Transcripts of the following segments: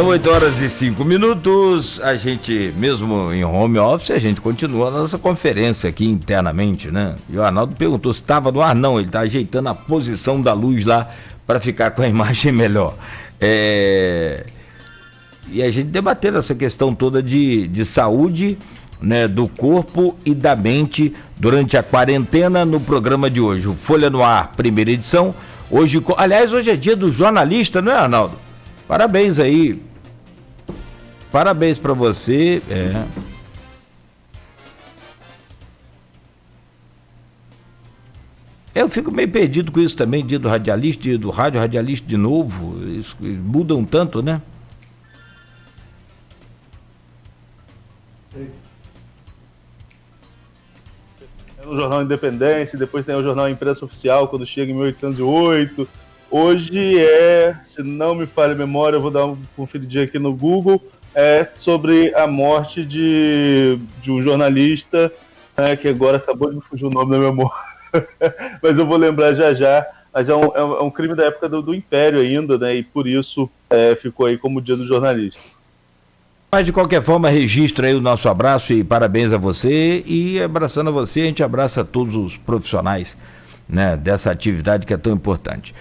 São 8h05. A gente, mesmo em home office, a gente continua a nossa conferência aqui internamente, né? E o Arnaldo perguntou se estava no ar. Não, ele está ajeitando a posição da luz lá para ficar com a imagem melhor. E a gente debatendo essa questão toda de saúde, né, do corpo e da mente durante a quarentena no programa de hoje. O Folha no Ar, primeira edição. Hoje é dia do jornalista, não é, Arnaldo? Parabéns aí. Parabéns para você. Eu fico meio perdido com isso também, dia do radialista, dia do rádio radialista de novo. Isso, mudam tanto, né? No Jornal Independente, depois tem o Jornal Imprensa Oficial, quando chega em 1808. Hoje se não me falha a memória, eu vou dar uma conferidinha aqui no Google, sobre a morte de um jornalista, que agora acabou de me fugir o nome da memória, mas eu vou lembrar já. Mas é um crime da época do Império ainda, né? E por isso ficou aí como Dia do Jornalista. Mas de qualquer forma, registra aí o nosso abraço e parabéns a você, e abraçando a você, a gente abraça todos os profissionais, né, dessa atividade que é tão importante.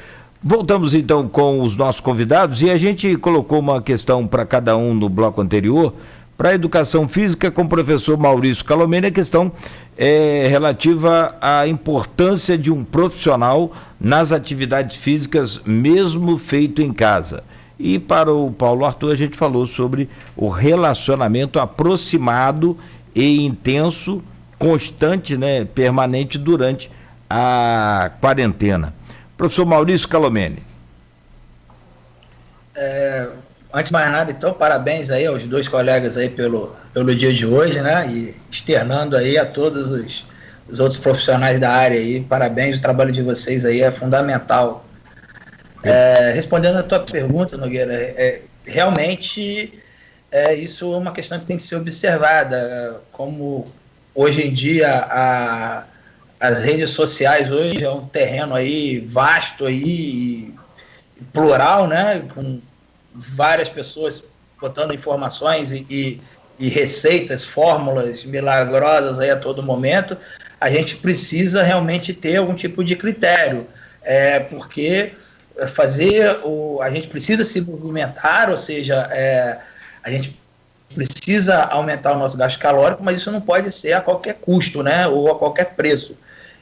Voltamos então com os nossos convidados, e a gente colocou uma questão para cada um no bloco anterior. Para a educação física, com o professor Maurício Calomene, a questão é relativa à importância de um profissional nas atividades físicas, mesmo feito em casa. E para o Paulo Arthur, a gente falou sobre o relacionamento aproximado e intenso, constante, né, permanente durante a quarentena. Professor Maurício Calomene. Antes de mais nada, então, parabéns aí aos dois colegas aí pelo dia de hoje, né? E externando aí a todos os outros profissionais da área aí, parabéns, o trabalho de vocês aí é fundamental. Respondendo a tua pergunta, Nogueira, realmente isso é uma questão que tem que ser observada, como hoje em dia as redes sociais hoje é um terreno aí vasto aí, plural, né, com várias pessoas botando informações e receitas, fórmulas milagrosas aí a todo momento. A gente precisa realmente ter algum tipo de critério, porque a gente precisa se movimentar, ou seja, a gente precisa aumentar o nosso gasto calórico, mas isso não pode ser a qualquer custo, né, ou a qualquer preço.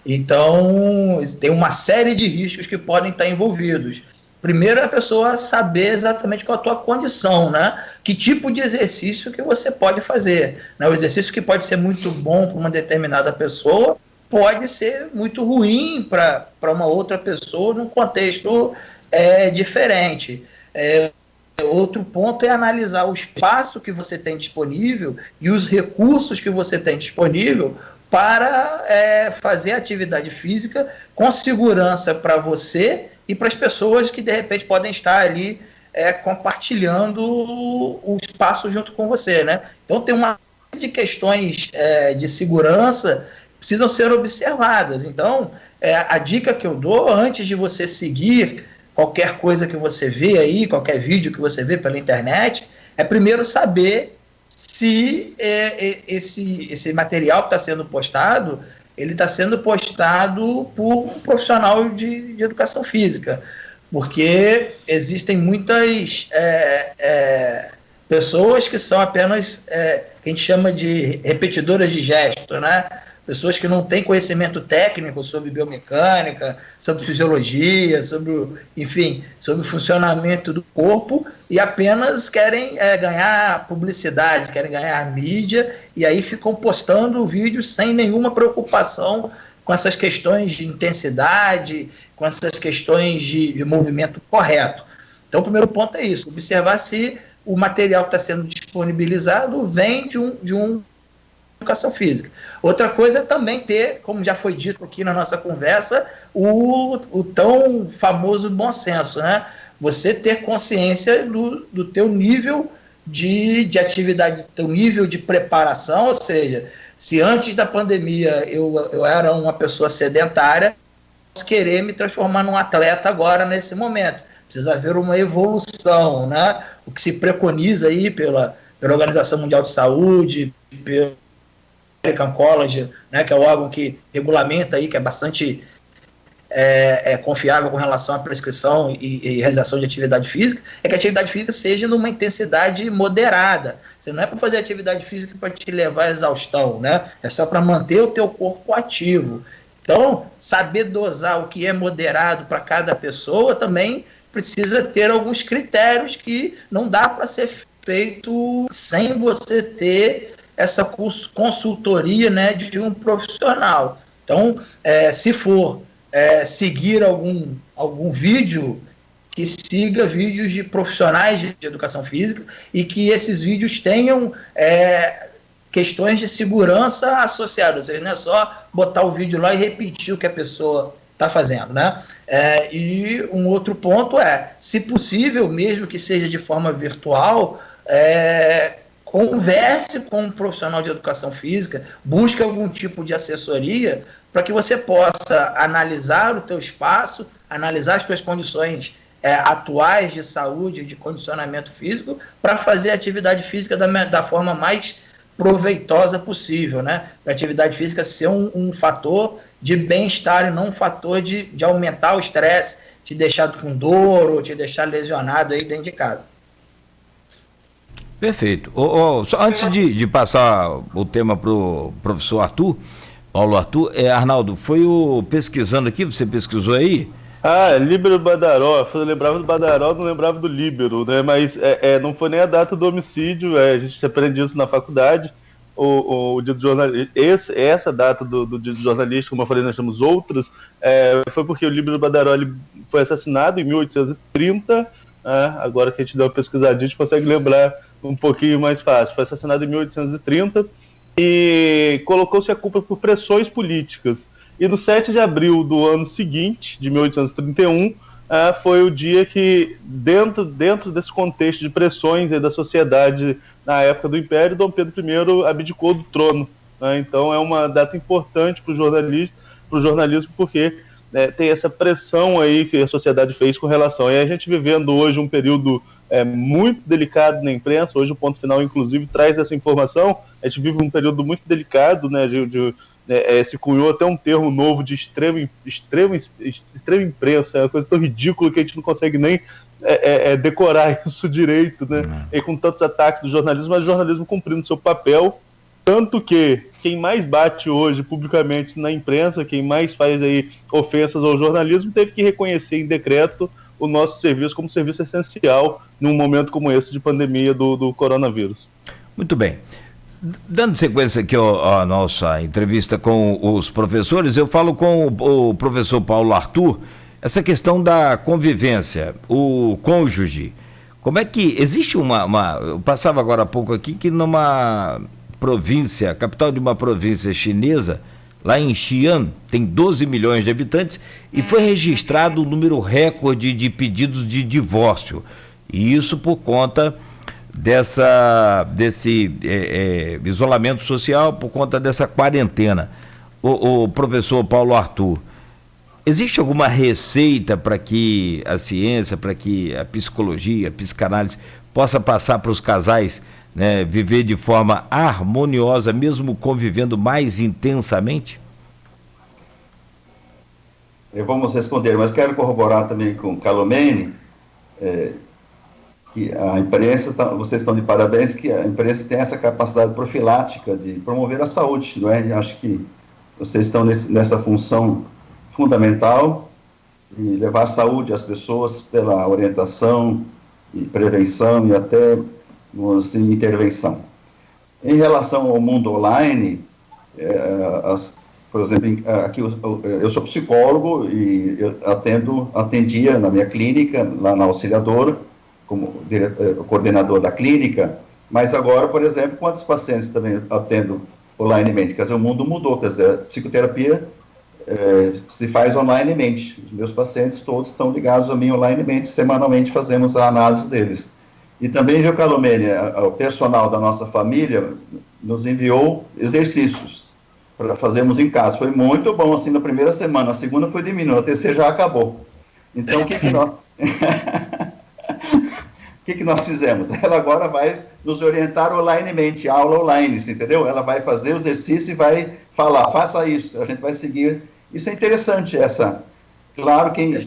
Então, tem uma série de riscos que podem estar envolvidos. Primeiro, a pessoa saber exatamente qual a tua condição, né? Que tipo de exercício que você pode fazer, né? O exercício que pode ser muito bom para uma determinada pessoa pode ser muito ruim para uma outra pessoa num contexto diferente. Outro ponto é analisar o espaço que você tem disponível e os recursos que você tem disponível para fazer atividade física com segurança para você e para as pessoas que de repente podem estar ali compartilhando o espaço junto com você, né? Então tem uma série de questões de segurança que precisam ser observadas. Então a dica que eu dou antes de você seguir qualquer coisa que você vê aí, qualquer vídeo que você vê pela internet, é primeiro saber se esse material que está sendo postado, ele está sendo postado por um profissional de educação física, porque existem muitas pessoas que são apenas, que a gente chama de repetidoras de gesto, né? Pessoas que não têm conhecimento técnico sobre biomecânica, sobre fisiologia, sobre o funcionamento do corpo, e apenas querem ganhar publicidade, querem ganhar mídia, e aí ficam postando vídeos sem nenhuma preocupação com essas questões de intensidade, com essas questões de movimento correto. Então, o primeiro ponto é isso, observar se o material que está sendo disponibilizado vem de um educação física. Outra coisa é também ter, como já foi dito aqui na nossa conversa, o tão famoso bom senso, né? Você ter consciência do teu nível de atividade, teu nível de preparação, ou seja, se antes da pandemia eu era uma pessoa sedentária, posso querer me transformar num atleta agora, nesse momento. Precisa haver uma evolução prevenção, né? O que se preconiza aí pela Organização Mundial de Saúde, pelo American College, né, que é o órgão que regulamenta aí, que é bastante confiável com relação à prescrição e realização de atividade física, é que a atividade física seja numa intensidade moderada. Você não é para fazer atividade física para te levar à exaustão, né? É só para manter o teu corpo ativo. Então, saber dosar o que é moderado para cada pessoa também precisa ter alguns critérios que não dá para ser feito sem você ter essa consultoria, né, de um profissional. Então, se for seguir algum vídeo, que siga vídeos de profissionais de educação física e que esses vídeos tenham questões de segurança associadas. Ou seja, não é só botar o vídeo lá e repetir o que a pessoa está fazendo, né? E um outro ponto se possível, mesmo que seja de forma virtual, converse com um profissional de educação física, busque algum tipo de assessoria para que você possa analisar o teu espaço, analisar as tuas condições atuais de saúde, de condicionamento físico, para fazer a atividade física da forma mais proveitosa possível, né? A atividade física ser um fator de bem-estar e não um fator de aumentar o estresse, te deixar com dor ou te deixar lesionado aí dentro de casa. Perfeito. Só antes de passar o tema para o professor Paulo Arthur, Arnaldo, foi pesquisando aqui, você pesquisou aí? Líbero Badaró, eu lembrava do Badaró, não lembrava do Líbero, né? Mas não foi nem a data do homicídio, a gente aprende isso na faculdade, o dia do jornalista, essa data do dia do jornalista, como eu falei, nós temos outras, foi porque o Líbero Badaró foi assassinado em 1830, agora que a gente deu uma pesquisadinha, a gente consegue lembrar um pouquinho mais fácil. Foi assassinado em 1830 e colocou-se a culpa por pressões políticas. E no 7 de abril do ano seguinte, de 1831, foi o dia que, dentro desse contexto de pressões da sociedade na época do Império, Dom Pedro I abdicou do trono. Então é uma data importante para o jornalismo, porque tem essa pressão aí que a sociedade fez com relação. E a gente vivendo hoje um período muito delicado na imprensa, hoje o Ponto Final, inclusive, traz essa informação. A gente vive um período muito delicado, né, se cunhou até um termo novo de extrema imprensa, é uma coisa tão ridícula que a gente não consegue nem decorar isso direito, né? E com tantos ataques do jornalismo, mas o jornalismo cumprindo seu papel, tanto que quem mais bate hoje publicamente na imprensa, quem mais faz aí ofensas ao jornalismo, teve que reconhecer em decreto o nosso serviço como serviço essencial num momento como esse de pandemia do coronavírus. Muito bem. Dando sequência aqui à nossa entrevista com os professores, eu falo com o professor Paulo Arthur, essa questão da convivência, o cônjuge. Como é que existe eu passava agora há pouco aqui que numa província, capital de uma província chinesa, lá em Xi'an, tem 12 milhões de habitantes e foi registrado um número recorde de pedidos de divórcio. E isso por conta desse isolamento social, por conta dessa quarentena. O professor Paulo Arthur, existe alguma receita para que a ciência, para que a psicologia, a psicanálise possa passar para os casais, né, viver de forma harmoniosa, mesmo convivendo mais intensamente? Vamos responder, mas quero corroborar também com Calomene, que a imprensa, vocês estão de parabéns, que a imprensa tem essa capacidade profilática de promover a saúde, não é? E acho que vocês estão nessa função fundamental de levar saúde às pessoas pela orientação e prevenção e até assim, intervenção. Em relação ao mundo online, por exemplo, aqui eu sou psicólogo e eu atendia na minha clínica, lá na Auxiliadora, como coordenador da clínica, mas agora, por exemplo, quantos pacientes também atendo onlinemente? Quer dizer, o mundo mudou, quer dizer, a psicoterapia se faz onlinemente. Os meus pacientes todos estão ligados a mim onlinemente, semanalmente fazemos a análise deles. E também, viu, Calomene, o personal da nossa família nos enviou exercícios para fazermos em casa. Foi muito bom, assim, na primeira semana. A segunda foi diminuindo, a terceira já acabou. Então, o que nós... que nós fizemos? Ela agora vai nos orientar onlinemente, aula online, entendeu? Ela vai fazer o exercício e vai falar, faça isso, a gente vai seguir. Isso é interessante, claro que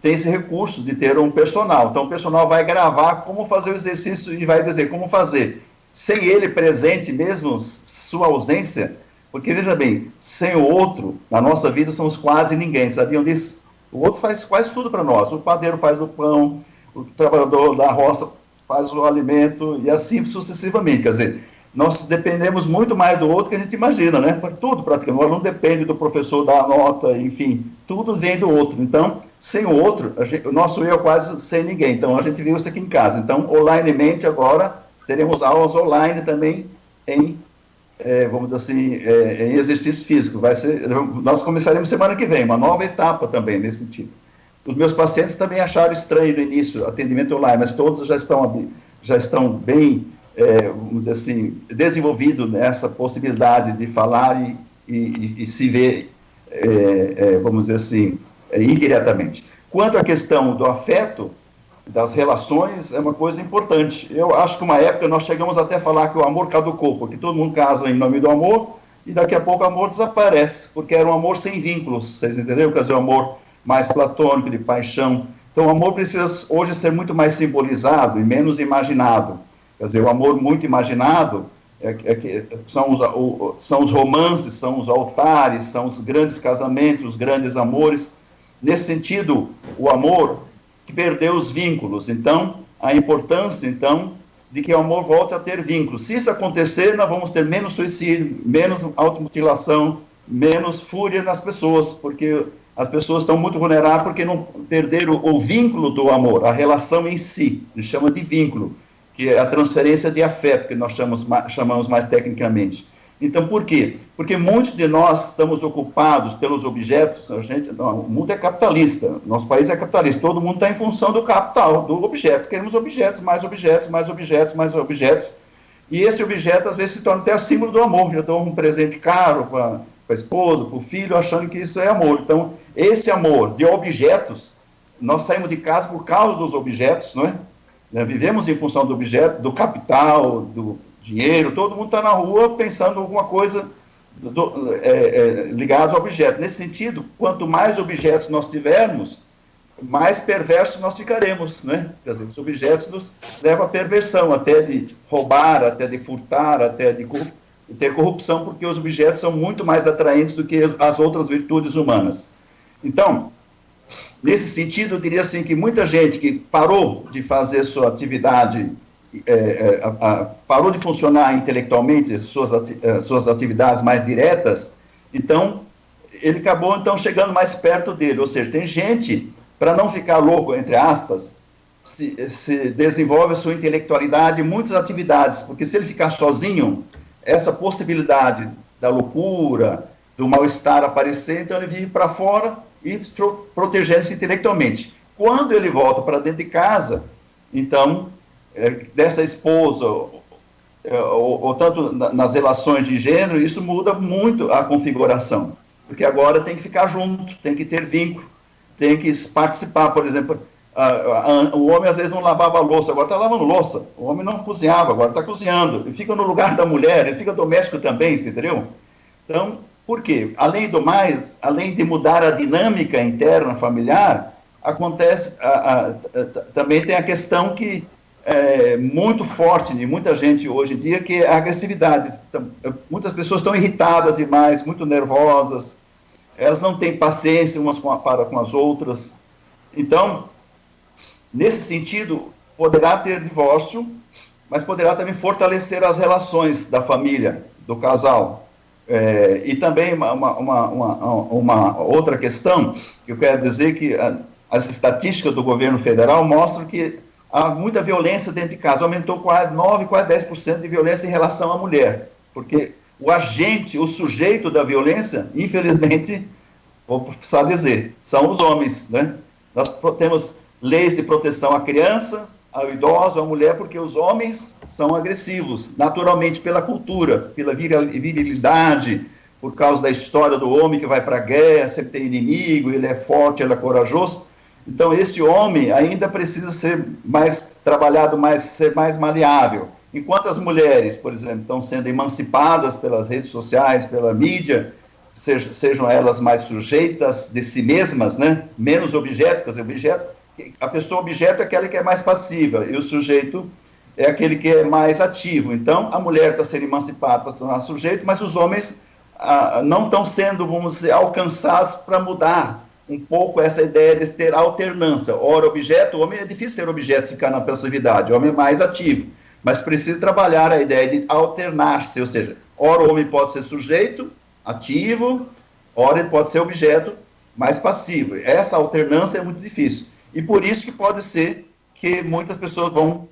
tem esse recurso de ter um personal. Então, o personal vai gravar como fazer o exercício e vai dizer como fazer. Sem ele presente mesmo, sua ausência, porque, veja bem, sem o outro, na nossa vida somos quase ninguém, sabiam disso? O outro faz quase tudo para nós. O padeiro faz o pão, o trabalhador da roça faz o alimento, e assim sucessivamente. Quer dizer, nós dependemos muito mais do outro que a gente imagina, né? Tudo praticamente. O aluno depende do professor dar a nota, enfim, tudo vem do outro. Então, sem o outro, o nosso eu é quase sem ninguém. Então, a gente viu isso aqui em casa. Então, onlinemente agora, teremos aulas online também vamos dizer assim, em exercício físico. Nós começaremos semana que vem, uma nova etapa também nesse sentido. Os meus pacientes também acharam estranho no início, atendimento online, mas todos já estão bem, vamos dizer assim, desenvolvidos nessa possibilidade de falar e se ver, vamos dizer assim, indiretamente. Quanto à questão do afeto, das relações, é uma coisa importante. Eu acho que uma época nós chegamos até a falar que o amor caducou, porque todo mundo casa em nome do amor, e daqui a pouco o amor desaparece, porque era um amor sem vínculos, vocês entenderam? Quer dizer, um amor mais platônico, de paixão. Então, o amor precisa hoje ser muito mais simbolizado e menos imaginado. Quer dizer, o amor muito imaginado são os romances, são os altares, são os grandes casamentos, os grandes amores. Nesse sentido, o amor que perdeu os vínculos. Então, a importância, então, de que o amor volte a ter vínculos. Se isso acontecer, nós vamos ter menos suicídio, menos automutilação, menos fúria nas pessoas, porque as pessoas estão muito vulneráveis porque não perderam o vínculo do amor, a relação em si, a gente chama de vínculo, que é a transferência de afeto, que nós chamamos mais tecnicamente. Então, por quê? Porque muitos de nós estamos ocupados pelos objetos, o mundo é capitalista, nosso país é capitalista, todo mundo está em função do capital, do objeto, queremos objetos, mais objetos, mais objetos, mais objetos, e esse objeto às vezes se torna até símbolo do amor. Eu dou um presente caro para a esposa, para o filho, achando que isso é amor. Então, esse amor de objetos, nós saímos de casa por causa dos objetos, não é? Vivemos em função do objeto, do capital, do dinheiro, todo mundo está na rua pensando em alguma coisa ligada ao objeto. Nesse sentido, quanto mais objetos nós tivermos, mais perversos nós ficaremos, né? Quer dizer, os objetos nos levam à perversão, até de roubar, até de furtar, até de ter corrupção, porque os objetos são muito mais atraentes do que as outras virtudes humanas. Então, nesse sentido, eu diria assim que muita gente que parou de fazer sua atividade, parou de funcionar intelectualmente, suas atividades mais diretas, então, ele acabou, então, chegando mais perto dele. Ou seja, tem gente, para não ficar louco, entre aspas, se desenvolve a sua intelectualidade em muitas atividades, porque se ele ficar sozinho, essa possibilidade da loucura, do mal-estar aparecer, então ele vive para fora e protegendo-se intelectualmente. Quando ele volta para dentro de casa, então, dessa esposa, ou tanto nas relações de gênero, isso muda muito a configuração, porque agora tem que ficar junto, tem que ter vínculo, tem que participar. Por exemplo, o homem às vezes não lavava a louça, agora está lavando louça. O homem não cozinhava, agora está cozinhando. Ele fica no lugar da mulher, ele fica doméstico também, você entendeu? Então, por quê? Além do mais, além de mudar a dinâmica interna familiar, acontece, também tem a questão que é muito forte de muita gente hoje em dia, que é a agressividade. Então, muitas pessoas estão irritadas demais, muito nervosas, elas não têm paciência umas para com as outras. Então, nesse sentido, poderá ter divórcio, mas poderá também fortalecer as relações da família, do casal. E também uma outra questão, que eu quero dizer que as estatísticas do governo federal mostram que há muita violência dentro de casa, aumentou quase 9%, quase 10% de violência em relação à mulher, porque o agente, o sujeito da violência, infelizmente, vou precisar dizer, são os homens, né? Nós temos leis de proteção à criança, ao idoso, à mulher, porque os homens são agressivos, naturalmente pela cultura, pela virilidade, por causa da história do homem que vai para a guerra, sempre tem inimigo, ele é forte, ele é corajoso. Então, esse homem ainda precisa ser mais trabalhado, ser mais maleável. Enquanto as mulheres, por exemplo, estão sendo emancipadas pelas redes sociais, pela mídia, sejam elas mais sujeitas de si mesmas, né? Menos objetos. A pessoa objeto é aquela que é mais passiva, e o sujeito é aquele que é mais ativo. Então, a mulher está sendo emancipada para se tornar sujeito, mas os homens não estão sendo, vamos dizer, alcançados para mudar um pouco essa ideia de ter alternância. Ora, objeto, o homem é difícil ser objeto, ficar na passividade, o homem é mais ativo, mas precisa trabalhar a ideia de alternar-se, ou seja, ora o homem pode ser sujeito, ativo, ora ele pode ser objeto, mais passivo. Essa alternância é muito difícil, e por isso que pode ser que muitas pessoas vão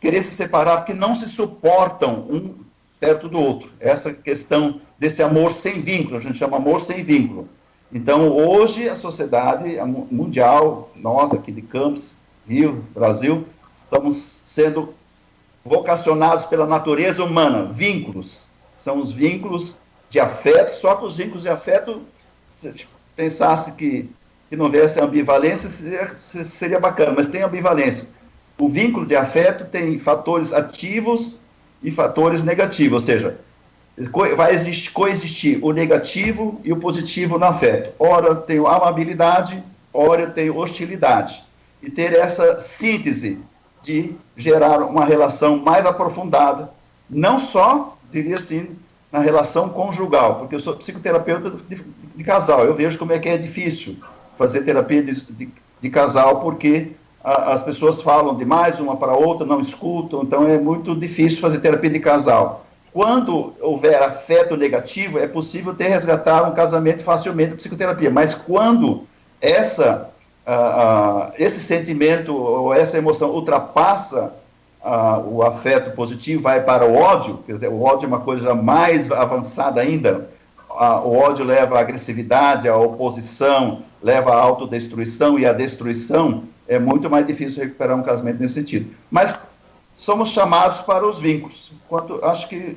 querer se separar, porque não se suportam um perto do outro. Essa questão desse amor sem vínculo, a gente chama amor sem vínculo. Então, hoje, a sociedade mundial, nós aqui de Campos, Rio, Brasil, estamos sendo vocacionados pela natureza humana, vínculos. São os vínculos de afeto, só que os vínculos de afeto, se pensasse que não houvesse ambivalência, seria bacana, mas tem ambivalência. O vínculo de afeto tem fatores ativos e fatores negativos, ou seja, vai coexistir o negativo e o positivo no afeto. Ora eu tenho amabilidade, ora eu tenho hostilidade. E ter essa síntese de gerar uma relação mais aprofundada, não só, diria assim, na relação conjugal, porque eu sou psicoterapeuta de casal, eu vejo como é que é difícil fazer terapia de casal, porque as pessoas falam demais uma para a outra, não escutam, então é muito difícil fazer terapia de casal. Quando houver afeto negativo, é possível resgatar um casamento facilmente com psicoterapia, mas quando esse sentimento ou essa emoção ultrapassa o afeto positivo, vai para o ódio, quer dizer, o ódio é uma coisa mais avançada ainda, o ódio leva à agressividade, à oposição, leva à autodestruição, e a destruição é muito mais difícil recuperar um casamento nesse sentido. Mas somos chamados para os vínculos. Acho que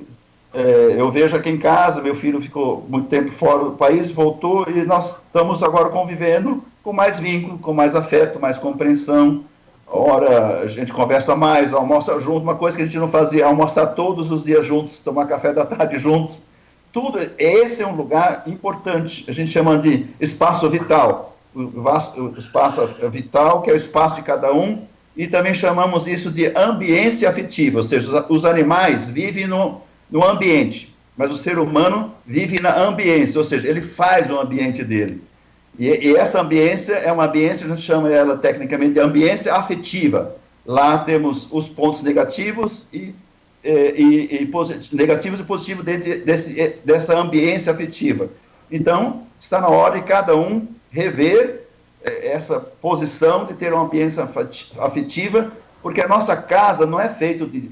eu vejo aqui em casa, meu filho ficou muito tempo fora do país, voltou, e nós estamos agora convivendo com mais vínculo, com mais afeto, mais compreensão. Ora, a gente conversa mais, almoça junto, uma coisa que a gente não fazia, almoçar todos os dias juntos, tomar café da tarde juntos. Tudo, esse é um lugar importante, a gente chama de espaço vital. O espaço vital, que é o espaço de cada um, e também chamamos isso de ambiência afetiva, ou seja, os animais vivem no ambiente, mas o ser humano vive na ambiência, ou seja, ele faz o ambiente dele. E essa ambiência é uma ambiência, a gente chama ela tecnicamente de ambiência afetiva. Lá temos os pontos negativos negativos e positivos dentro dessa ambiência afetiva. Então, está na hora de cada um rever essa posição de ter uma ambiência afetiva, porque a nossa casa não é feita de,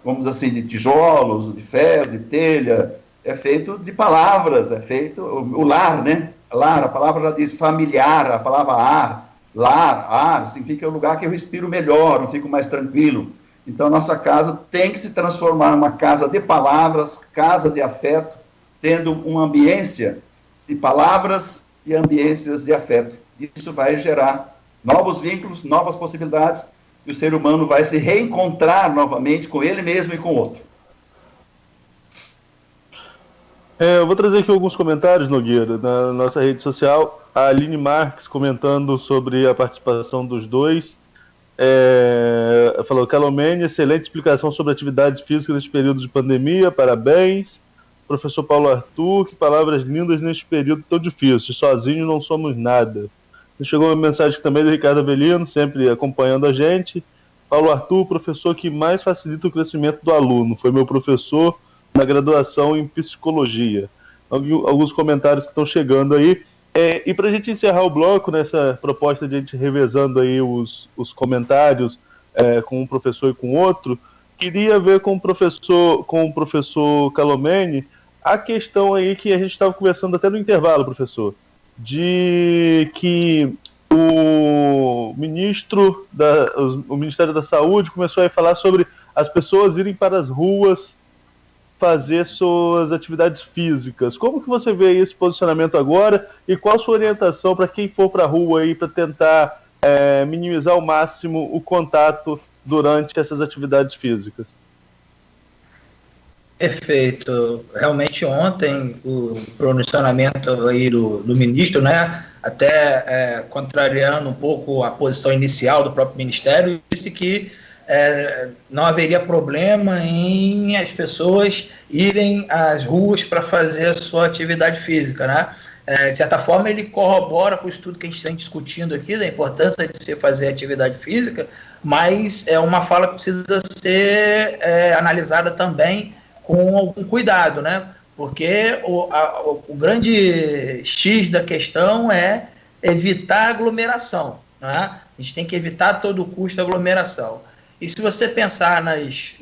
vamos assim, de tijolos, de ferro, de telha, é feito de palavras, é feito o lar, né? Lar, a palavra já diz familiar, a palavra ar significa o lugar que eu respiro melhor, eu fico mais tranquilo. Então, a nossa casa tem que se transformar numa casa de palavras, casa de afeto, tendo uma ambiência de palavras e ambiências de afeto. Isso vai gerar novos vínculos, novas possibilidades, e o ser humano vai se reencontrar novamente com ele mesmo e com o outro. Eu vou trazer aqui alguns comentários, Nogueira, na nossa rede social. A Aline Marques comentando sobre a participação dos dois. Falou: Calomene, excelente explicação sobre atividades físicas neste período de pandemia, parabéns. Professor Paulo Arthur, que palavras lindas neste período tão difícil, sozinho não somos nada. Chegou uma mensagem também do Ricardo Avelino, sempre acompanhando a gente. Paulo Arthur, professor que mais facilita o crescimento do aluno, foi meu professor na graduação em psicologia. Alguns comentários que estão chegando aí. E para a gente encerrar o bloco, nessa proposta de a gente revezando aí os comentários com um professor e com outro, queria ver com o professor Calomene a questão aí que a gente estava conversando até no intervalo, professor, de que o Ministério da Saúde começou a falar sobre as pessoas irem para as ruas fazer suas atividades físicas. Como que você vê esse posicionamento agora e qual a sua orientação para quem for para a rua aí para tentar minimizar ao máximo o contato durante essas atividades físicas. Perfeito. Realmente ontem o pronunciamento aí do ministro, né, até contrariando um pouco a posição inicial do próprio Ministério, disse que não haveria problema em as pessoas irem às ruas para fazer a sua atividade física, né? De certa forma, ele corrobora com o estudo que a gente está discutindo aqui, da importância de se fazer atividade física, mas é uma fala que precisa ser analisada também com algum cuidado, né? Porque o grande X da questão é evitar aglomeração, né? A gente tem que evitar a todo custo a aglomeração. E se você pensar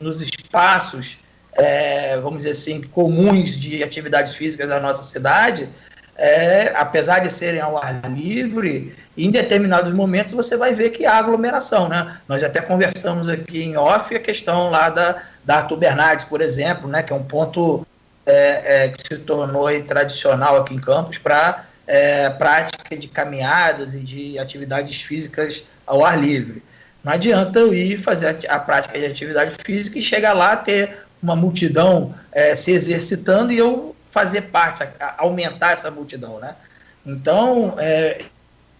nos espaços, vamos dizer assim, comuns de atividades físicas da nossa cidade, apesar de serem ao ar livre, em determinados momentos você vai ver que há aglomeração, né? Nós até conversamos aqui em off a questão lá da Arthur Bernardes, por exemplo, né? Que é um ponto que se tornou tradicional aqui em Campos para prática de caminhadas e de atividades físicas ao ar livre. Não adianta eu ir fazer a prática de atividade física e chegar lá, ter uma multidão se exercitando e eu fazer parte, aumentar essa multidão, né? Então,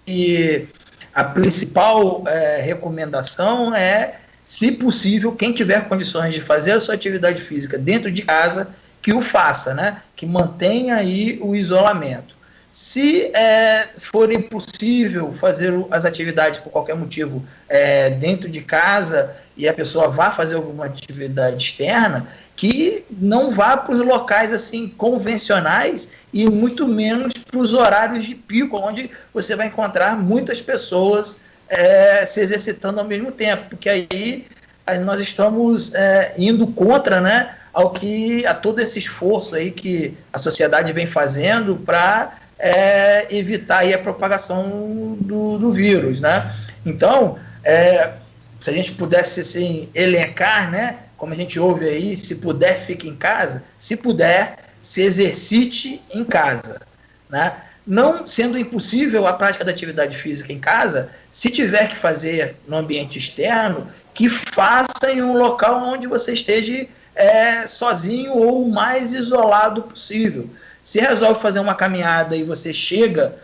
e a principal recomendação é, se possível, quem tiver condições de fazer a sua atividade física dentro de casa, que o faça, né? Que mantenha aí o isolamento. Se for impossível fazer as atividades por qualquer motivo dentro de casa e a pessoa vá fazer alguma atividade externa, que não vá para os locais assim convencionais e muito menos para os horários de pico, onde você vai encontrar muitas pessoas se exercitando ao mesmo tempo, porque aí nós estamos indo contra, né, a todo esse esforço aí que a sociedade vem fazendo para evitar aí a propagação do vírus, né? Então, se a gente pudesse assim, elencar, né, como a gente ouve aí, se puder, fique em casa, se puder, se exercite em casa, né? Não sendo impossível a prática da atividade física em casa, se tiver que fazer no ambiente externo, que faça em um local onde você esteja sozinho ou o mais isolado possível. Se resolve fazer uma caminhada e você chega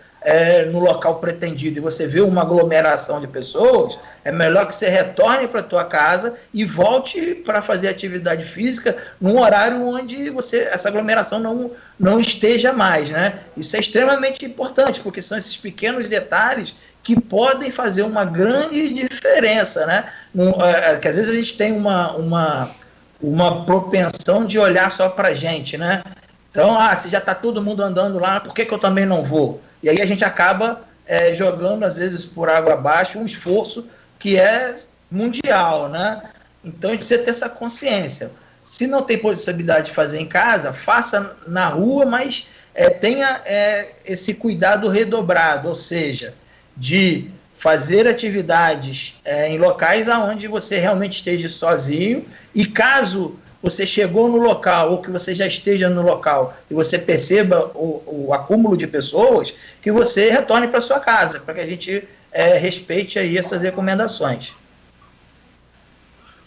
no local pretendido e você vê uma aglomeração de pessoas, é melhor que você retorne para a tua casa e volte para fazer atividade física num horário onde essa aglomeração não esteja mais, né? Isso é extremamente importante, porque são esses pequenos detalhes que podem fazer uma grande diferença, né? Que às vezes a gente tem uma propensão de olhar só para a gente, né? Então, se já está todo mundo andando lá, por que eu também não vou? E aí a gente acaba jogando, às vezes, por água abaixo, um esforço que é mundial, né? Então, a gente precisa ter essa consciência. Se não tem possibilidade de fazer em casa, faça na rua, mas tenha esse cuidado redobrado, ou seja, de fazer atividades em locais onde você realmente esteja sozinho e caso você chegou no local ou que você já esteja no local e você perceba o acúmulo de pessoas, que você retorne para sua casa, para que a gente respeite aí essas recomendações.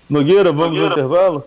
Nogueira, vamos ao intervalo?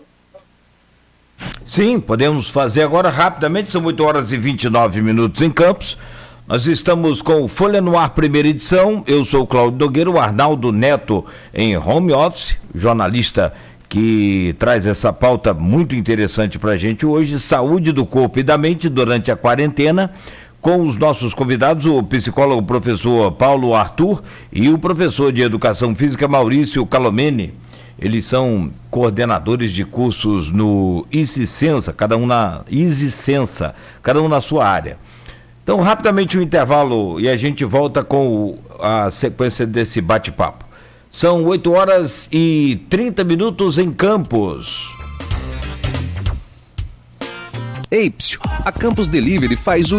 Sim, podemos fazer agora rapidamente, são 8h29 em Campos. Nós estamos com o Folha no Ar, primeira edição. Eu sou o Cláudio Nogueira, o Arnaldo Neto em home office, jornalista que traz essa pauta muito interessante para a gente hoje, saúde do corpo e da mente durante a quarentena, com os nossos convidados, o psicólogo professor Paulo Arthur e o professor de Educação Física Maurício Calomene. Eles são coordenadores de cursos no ICISensa, cada um na sua área. Então, rapidamente um intervalo e a gente volta com a sequência desse bate-papo. São 8h30 em Campos. Ei, a Campos Delivery faz o